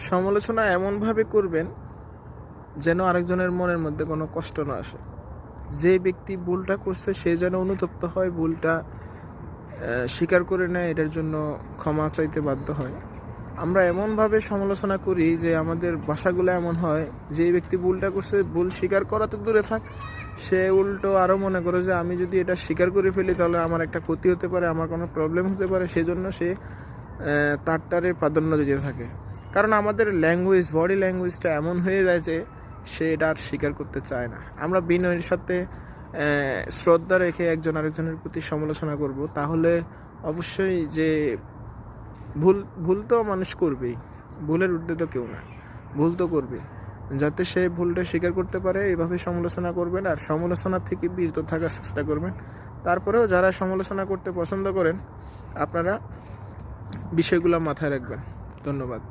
সমালোচনা এমনভাবে করবেন যেন আরেকজনের মনের মধ্যে কোনো কষ্ট না আসে। যে ব্যক্তি ভুলটা করছে সে যেন অনুতপ্ত হয়, ভুলটা স্বীকার করে নেয়, এটার জন্য ক্ষমা চাইতে বাধ্য হয়। আমরা এমনভাবে সমালোচনা করি যে আমাদের ভাষাগুলো এমন হয়, যে ব্যক্তি ভুলটা করছে ভুল স্বীকার করা তো দূরে থাক, সে উল্টো আরও মনে করে যে আমি যদি এটা স্বীকার করে ফেলি তাহলে আমার একটা ক্ষতি হতে পারে, আমার কোনো প্রবলেম হতে পারে, সেজন্য সে তারটারে প্রাধান্য দিতে থাকে। কারণ আমাদের ল্যাঙ্গুয়েজ, বডি ল্যাঙ্গুয়েজটা এমন হয়ে যায় যে সে এটা আর স্বীকার করতে চায় না। আমরা বিনয়ের সাথে শ্রদ্ধা রেখে একজন আরেকজনের প্রতি সমালোচনা করব, তাহলে অবশ্যই যে ভুল তো মানুষ করবেই, ভুলের ঊর্ধ্বে তো কেউ না, ভুল তো করবে। যাতে সে ভুলটা স্বীকার করতে পারে এভাবে সমালোচনা করবেন, আর সমালোচনা থেকে বিরত থাকার চেষ্টা করবেন। তারপরেও যারা সমালোচনা করতে পছন্দ করেন আপনারা বিষয়গুলো মাথায় রাখবেন। ধন্যবাদ।